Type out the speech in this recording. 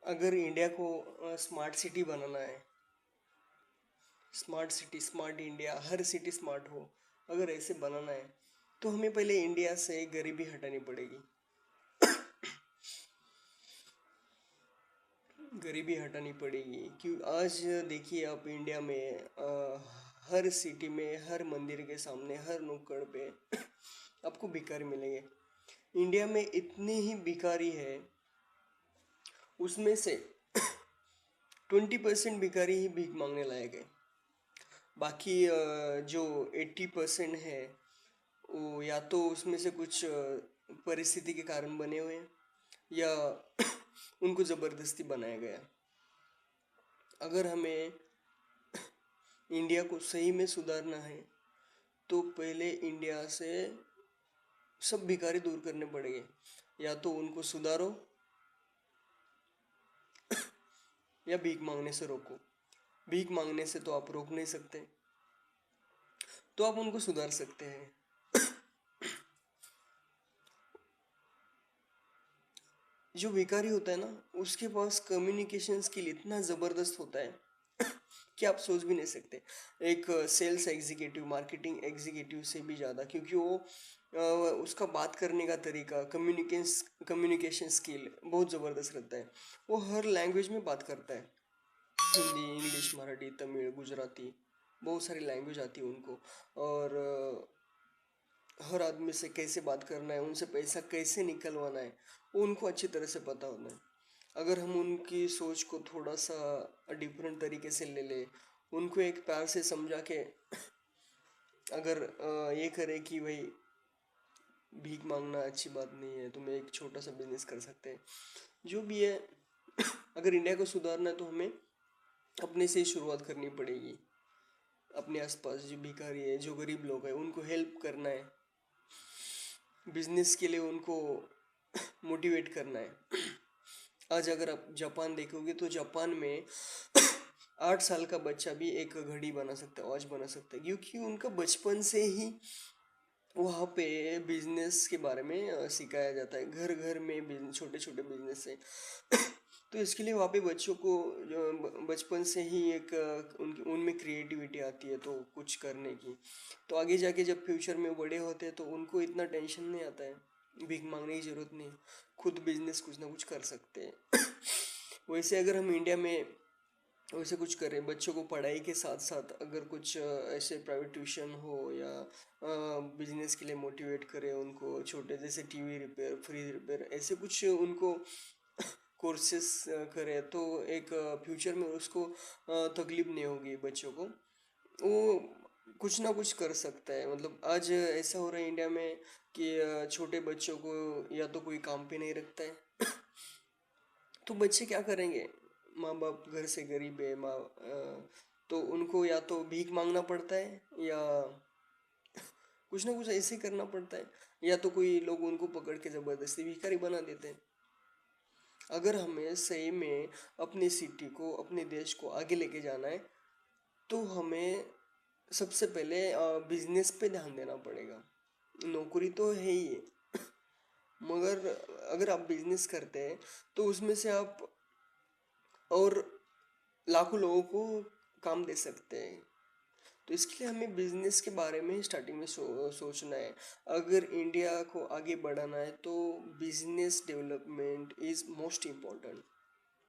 अगर इंडिया को smart city बनाना है, स्मार्ट सिटी, स्मार्ट इंडिया, हर सिटी स्मार्ट हो, अगर ऐसे बनाना है तो हमें पहले इंडिया से गरीबी हटानी पड़ेगी। गरीबी हटानी पड़ेगी क्यों? आज देखिए आप इंडिया में हर सिटी में, हर मंदिर के सामने, हर नुक्कड़ पे आपको भिखारी मिलेंगे। इंडिया में इतने ही भिखारी है, उसमें से 20% भिखारी ही भीख मांगने लायक है। बाकी जो 80% है वो या तो उसमें से कुछ परिस्थिति के कारण बने हुए हैं या उनको ज़बरदस्ती बनाया गया। अगर हमें इंडिया को सही में सुधारना है तो पहले इंडिया से सब भिखारी दूर करने पड़ेंगे। या तो उनको सुधारो या भीख मांगने से रोको। भीख मांगने से तो आप रोक नहीं सकते, तो आप उनको सुधार सकते हैं। जो भिखारी होता है ना, उसके पास कम्युनिकेशन स्किल इतना ज़बरदस्त होता है कि आप सोच भी नहीं सकते। एक सेल्स एग्जीक्यूटिव, मार्केटिंग एग्जीक्यूटिव से भी ज़्यादा, क्योंकि वो उसका बात करने का तरीका, कम्युनिकेशन स्किल बहुत ज़बरदस्त रहता है। वो हर लैंग्वेज में बात करता है, हिंदी, इंग्लिश, मराठी, तमिल, गुजराती, बहुत सारी लैंग्वेज आती है उनको। और हर आदमी से कैसे बात करना है, उनसे पैसा कैसे निकलवाना है, वो उनको अच्छी तरह से पता होता है। अगर हम उनकी सोच को थोड़ा सा डिफरेंट तरीके से ले ले, उनको एक प्यार से समझा के अगर ये करे कि भाई भीख मांगना अच्छी बात नहीं है, तुम एक छोटा सा बिजनेस कर सकते हैं, जो भी है। अगर इंडिया को सुधारना है तो हमें अपने से ही शुरुआत करनी पड़ेगी। अपने आसपास जो भिखारी है, जो गरीब लोग हैं, उनको हेल्प करना है। बिजनेस के लिए उनको मोटिवेट करना है। आज अगर आप जापान देखोगे तो जापान में 8 साल का बच्चा भी एक घड़ी बना सकता है, वॉच बना सकता है, क्योंकि उनका बचपन से ही वहाँ पे बिजनेस के बारे में सिखाया जाता है। घर घर में छोटे छोटे बिजनेस है। तो इसके लिए वहाँ पे बच्चों को बचपन से ही एक उनकी उनमें क्रिएटिविटी आती है तो कुछ करने की। तो आगे जाके जब फ्यूचर में बड़े होते हैं तो उनको इतना टेंशन नहीं आता है, भीख मांगने की ज़रूरत नहीं, खुद बिजनेस कुछ ना कुछ कर सकते हैं। वैसे अगर हम इंडिया में वैसे कुछ करें, बच्चों को पढ़ाई के साथ साथ अगर कुछ ऐसे प्राइवेट ट्यूशन हो या बिजनेस के लिए मोटिवेट करें उनको, छोटे जैसे टीवी रिपेयर, फ्रिज रिपेयर, ऐसे कुछ उनको कोर्सेस करें तो एक फ्यूचर में उसको तकलीफ नहीं होगी बच्चों को। वो कुछ ना कुछ कर सकता है। मतलब आज ऐसा हो रहा है इंडिया में कि छोटे बच्चों को या तो कोई काम पे नहीं रखता है तो बच्चे क्या करेंगे? माँ बाप घर से गरीब है, तो उनको या तो भीख मांगना पड़ता है या कुछ ना कुछ ऐसे ही करना पड़ता है, या तो कोई लोग उनको पकड़ के ज़बरदस्ती भिखारी बना देते हैं। अगर हमें सही में अपनी सिटी को, अपने देश को आगे लेके जाना है तो हमें सबसे पहले बिजनेस पे ध्यान देना पड़ेगा। नौकरी तो है ही है, मगर अगर आप बिजनेस करते हैं तो उसमें से आप और लाखों लोगों को काम दे सकते हैं। तो इसके लिए हमें बिजनेस के बारे में स्टार्टिंग में सोचना है। अगर इंडिया को आगे बढ़ाना है तो business development is most important.